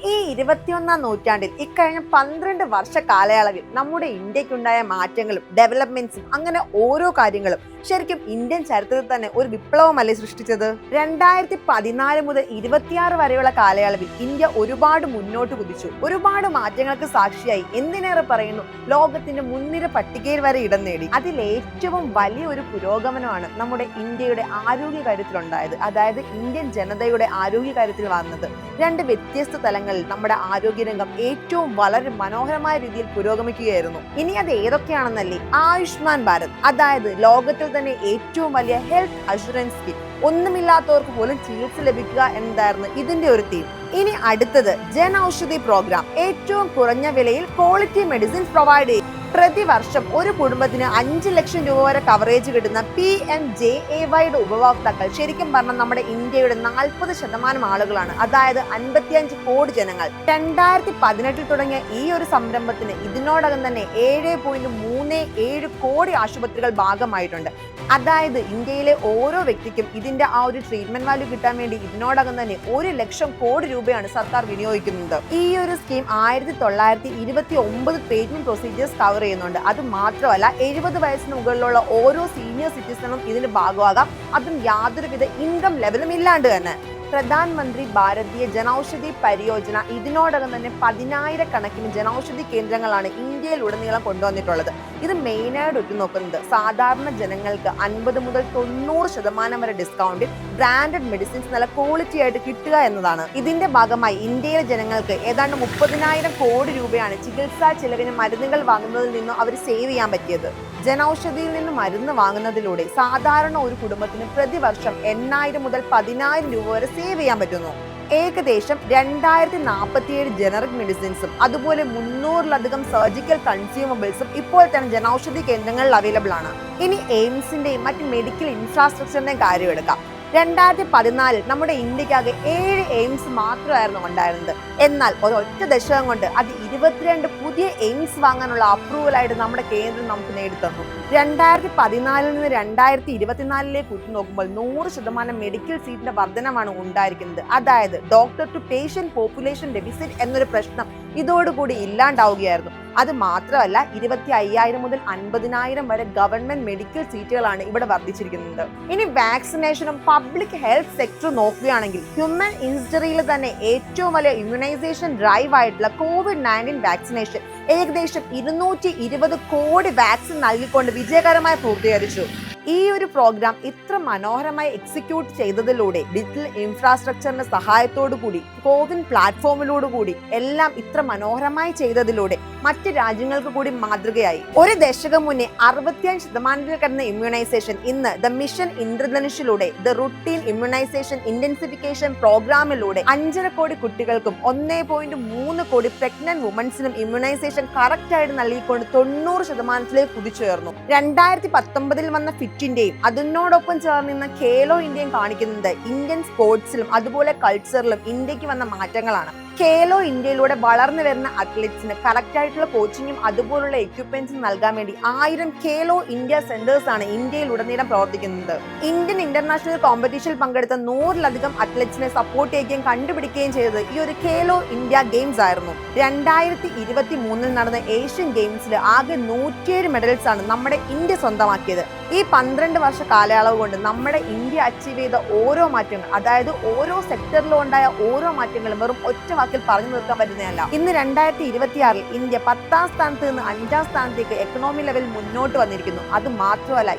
ഈ 21ാം നൂറ്റാണ്ടിൽ ഇക്കഴിഞ്ഞ 12 വർഷ കാലയളവിൽ നമ്മുടെ ഇന്ത്യക്കുണ്ടായ മാറ്റങ്ങളും ഡെവലപ്മെന്റ്സും അങ്ങനെ ഓരോ കാര്യങ്ങളും ശരിക്കും ഇന്ത്യൻ ചരിത്രത്തിൽ തന്നെ ഒരു വിപ്ലവമല്ലേ സൃഷ്ടിച്ചത്. 2014 മുതൽ 26 വരെയുള്ള കാലയളവിൽ ഇന്ത്യ ഒരുപാട് മുന്നോട്ട് കുതിച്ചു. ഒരുപാട് മാറ്റങ്ങൾക്ക് സാക്ഷിയായി. എന്തിനേറെ പറയുന്നു, ലോകത്തിന്റെ മുൻനിര പട്ടികയിൽ വരെ ഇടം നേടി. അതിൽ ഏറ്റവും വലിയൊരു പുരോഗമനമാണ് നമ്മുടെ ഇന്ത്യയുടെ ആരോഗ്യ കാര്യത്തിലുണ്ടായത്. അതായത് ഇന്ത്യൻ ജനതയുടെ ആരോഗ്യ കാര്യത്തിൽ വന്നത്. രണ്ട് വ്യത്യസ്ത തലങ്ങളിൽ നമ്മുടെ ആരോഗ്യരംഗം ഏറ്റവും വളരെ മനോഹരമായ രീതിയിൽ പുരോഗമിക്കുകയായിരുന്നു. ഇനി അത് ഏതൊക്കെയാണെന്നല്ലേ, ആയുഷ്മാൻ ഭാരത്, അതായത് ലോകത്തിൽ തന്നെ ഏറ്റവും വലിയ ഹെൽത്ത് അഷുറൻസ് സ്കീം. ഒന്നുമില്ലാത്തവർക്ക് പോലും ചികിത്സ ലഭിക്കുക എന്നതായിരുന്നു ഇതിന്റെ ഒരു തീം. ഇനി അടുത്തത് ജൻ ഔഷധി പ്രോഗ്രാം. ഏറ്റവും കുറഞ്ഞ വിലയിൽ ക്വാളിറ്റി മെഡിസിൻസ് പ്രൊവൈഡ് ചെയ്യും. പ്രതിവർഷം ഒരു കുടുംബത്തിന് 5 ലക്ഷം രൂപ വരെ കവറേജ് കിട്ടുന്ന PMJAYയുടെ ഉപഭോക്താക്കൾ ശരിക്കും പറഞ്ഞാൽ നമ്മുടെ ഇന്ത്യയുടെ 40% ആളുകളാണ്. അതായത് 55 കോടി ജനങ്ങൾ. 2018 തുടങ്ങിയ ഈ ഒരു സംരംഭത്തിന് ഇതിനോടകം തന്നെ 7.37 കോടി ആശുപത്രികൾ ഭാഗമായിട്ടുണ്ട്. അതായത് ഇന്ത്യയിലെ ഓരോ വ്യക്തിക്കും ഇതിന്റെ ആ ഒരു ട്രീറ്റ്മെന്റ് വാല്യൂ കിട്ടാൻ വേണ്ടി ഇതിനോടകം തന്നെ 1 ലക്ഷം കോടി രൂപയാണ് സർക്കാർ വിനിയോഗിക്കുന്നത്. ഈ ഒരു സ്കീം 1929 ട്രീറ്റ്മെന്റ് പ്രൊസീജിയേഴ്സ് കവർ ചെയ്യുന്നുണ്ട്. അത് മാത്രമല്ല 70 വയസ്സിന് മുകളിലുള്ള ഓരോ സീനിയർ സിറ്റിസണും ഇതിന് ഭാഗമാകാം. അതും യാതൊരുവിധ ഇൻകം ലെവലും ഇല്ലാണ്ട് തന്നെ. പ്രധാനമന്ത്രി ഭാരതീയ ജനൌഷധി പരിയോജന ഇതിനോടകം തന്നെ 10,000 ജനൌഷധി കേന്ദ്രങ്ങളാണ് ഇന്ത്യയിൽ ഉടനീളം കൊണ്ടുവന്നിട്ടുള്ളത്. ഇത് മെയിനായിട്ട് ഉറ്റുനോക്കുന്നത് സാധാരണ ജനങ്ങൾക്ക് 50 മുതൽ 90% വരെ ഡിസ്കൗണ്ടിൽ ബ്രാൻഡഡ് മെഡിസിൻസ് നല്ല ക്വാളിറ്റി ആയിട്ട് കിട്ടുക എന്നതാണ്. ഇതിന്റെ ഭാഗമായി ഇന്ത്യയിലെ ജനങ്ങൾക്ക് ഏതാണ്ട് 30,000 കോടി രൂപയാണ് ചികിത്സാ ചെലവിന് മരുന്നുകൾ വാങ്ങുന്നതിൽ നിന്നും അവർ സേവ് ചെയ്യാൻ പറ്റിയത്. ജനൌഷധിയിൽ നിന്ന് മരുന്ന് വാങ്ങുന്നതിലൂടെ സാധാരണ ഒരു കുടുംബത്തിന് പ്രതിവർഷം 8,000 മുതൽ 10,000 രൂപ വരെ സേവ് ചെയ്യാൻ പറ്റുന്നു. ഏകദേശം 2047 ജനറിക് മെഡിസിൻസും അതുപോലെ 300-ലധികം സർജിക്കൽ കൺസ്യൂമബിൾസും ഇപ്പോൾ തന്നെ ജനൌഷധി കേന്ദ്രങ്ങളിൽ അവൈലബിൾ ആണ്. ഇനി എയിംസിന്റെയും മറ്റ് മെഡിക്കൽ ഇൻഫ്രാസ്ട്രക്ചറിന്റെയും കാര്യം എടുക്കാം. 2014 നമ്മുടെ ഇന്ത്യക്കാകെ 7 എയിംസ് മാത്രമായിരുന്നു ഉണ്ടായിരുന്നത്. എന്നാൽ ഒരൊറ്റ ദശകം കൊണ്ട് അത് 22 പുതിയ എയിംസ് വാങ്ങാനുള്ള അപ്രൂവൽ ആയിട്ട് നമ്മുടെ കേന്ദ്രം നമുക്ക് നേടിത്തന്നു. 2014 നിന്ന് 2024 നോക്കുമ്പോൾ 100% മെഡിക്കൽ സീറ്റിന്റെ വർധനമാണ് ഉണ്ടായിരിക്കുന്നത്. അതായത് doctor to patient population deficit എന്നൊരു പ്രശ്നം ഇതോടുകൂടി ഇല്ലാണ്ടാവുകയായിരുന്നു. അത് മാത്രമല്ല 25,000 മുതൽ 50,000 വരെ ഗവൺമെന്റ് മെഡിക്കൽ സീറ്റുകളാണ് ഇവിടെ വർദ്ധിച്ചിരിക്കുന്നത്. ഇനി വാക്സിനേഷനും പബ്ലിക് ഹെൽത്ത് സെക്ടറും നോക്കുകയാണെങ്കിൽ ഹ്യൂമൻ ഹിസ്റ്ററിയിൽ തന്നെ ഏറ്റവും വലിയ ഇമ്മ്യൂണൈസേഷൻ ഡ്രൈവ് ആയിട്ടുള്ള COVID-19 വാക്സിനേഷൻ ഏകദേശം 220 കോടി വാക്സിൻ നൽകിക്കൊണ്ട് വിജയകരമായി പൂർത്തീകരിച്ചു. ഈ ഒരു പ്രോഗ്രാം ഇത്ര മനോഹരമായി എക്സിക്യൂട്ട് ചെയ്തതിലൂടെ ഡിജിറ്റൽ ഇൻഫ്രാസ്ട്രക്ചറിന്റെ സഹായത്തോടു കൂടി കോവിൻ പ്ലാറ്റ്ഫോമിലോട് കൂടി എല്ലാം ഇത്ര മനോഹരമായി ചെയ്തതിലൂടെ മറ്റ് രാജ്യങ്ങൾക്ക് കൂടി മാതൃകയായി. ഒരു ദശകം മുന്നേ 65% കടന്ന ഇമ്മ്യൂണൈസേഷൻ ഇന്ന് ദ മിഷൻ ഇന്ദ്രധനുഷിലൂടെ ദ റുട്ടീൻ ഇമ്മ്യൂണൈസേഷൻ ഇന്റൻസിഫിക്കേഷൻ പ്രോഗ്രാമിലൂടെ 5.5 കോടി കുട്ടികൾക്കും 1.3 കോടി പ്രഗ്നന്റ് വുമൻസിനും ഇമ്മ്യൂണൈസേഷൻ കറക്റ്റ് ആയിട്ട് നൽകിക്കൊണ്ട് 90% കുതിച്ചുയർന്നു. 2019 വന്ന ഫിറ്റിന്റെയും അതിനോടൊപ്പം ചേർന്ന് ഖേലോ ഇന്ത്യയും കാണിക്കുന്നത് ഇന്ത്യൻ സ്പോർട്സിലും അതുപോലെ കൾച്ചറിലും ഇന്ത്യക്ക് വന്ന മാറ്റങ്ങളാണ്. ഖേലോ ഇന്ത്യയിലൂടെ വളർന്നു വരുന്ന അത്ലറ്റ്സിന് കറക്റ്റ് ആയിട്ടുള്ള കോച്ചിങ്ങും അതുപോലുള്ള എക്യുപ്മെന്റ്സും നൽകാൻ വേണ്ടി 1000 ഖേലോ ഇന്ത്യ സെന്റേഴ്സ് ആണ് ഇന്ത്യയിൽ ഉടനീളം പ്രവർത്തിക്കുന്നത്. ഇന്ത്യൻ ഇന്റർനാഷണൽ കോമ്പറ്റീഷനിൽ പങ്കെടുത്ത 100-ലധികം അത്ലറ്റ്സിനെ സപ്പോർട്ട് ചെയ്യുകയും കണ്ടുപിടിക്കുകയും ചെയ്തത് ഈ ഒരു ഖേലോ ഇന്ത്യ ഗെയിംസ് ആയിരുന്നു. 2023 നടന്ന ഏഷ്യൻ ഗെയിംസിൽ ആകെ 107 മെഡൽസ് ആണ് നമ്മുടെ ഇന്ത്യ സ്വന്തമാക്കിയത്. ഈ 12 വർഷ കാലയളവ് കൊണ്ട് നമ്മുടെ ഇന്ത്യ അച്ചീവ് ചെയ്ത ഓരോ മാറ്റങ്ങൾ, അതായത് ഓരോ സെക്ടറിലും ഉണ്ടായ ഓരോ മാറ്റങ്ങളും വെറും ഒറ്റ വാക്കിൽ പറഞ്ഞു തീർക്കാൻ പറ്റുന്നതല്ല. ഇന്ന് 2026 ഇന്ത്യ 10ാം സ്ഥാനത്ത് നിന്ന് 5ാം സ്ഥാനത്തേക്ക് എക്കണോമി ലെവൽ മുന്നോട്ട് വന്നിരിക്കുന്നു. അത് മാത്രമല്ല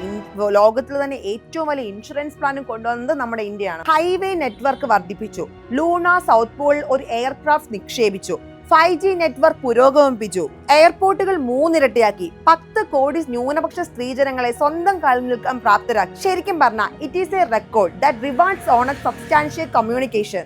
ലോകത്തിൽ തന്നെ ഏറ്റവും വലിയ ഇൻഷുറൻസ് പ്ലാനും കൊണ്ടുവന്നത് നമ്മുടെ ഇന്ത്യയാണ്. ഹൈവേ നെറ്റ്വർക്ക് വർദ്ധിപ്പിച്ചു. ലൂണ സൗത്ത് പോളിൽ ഒരു എയർക്രാഫ്റ്റ് നിക്ഷേപിച്ചു. 5G network പുരോഗമിപ്പിച്ചു. എയർപോർട്ടുകൾ 3 ഇരട്ടിയാക്കി. 10 കോടി ന്യൂനപക്ഷ സ്ത്രീജനങ്ങളെ സ്വന്തം കാലിൽ നിൽക്കാൻ പ്രാപ്തരാക്കി. ശരിക്കും പറഞ്ഞാൽ it is a record that rewards honour substantial communication.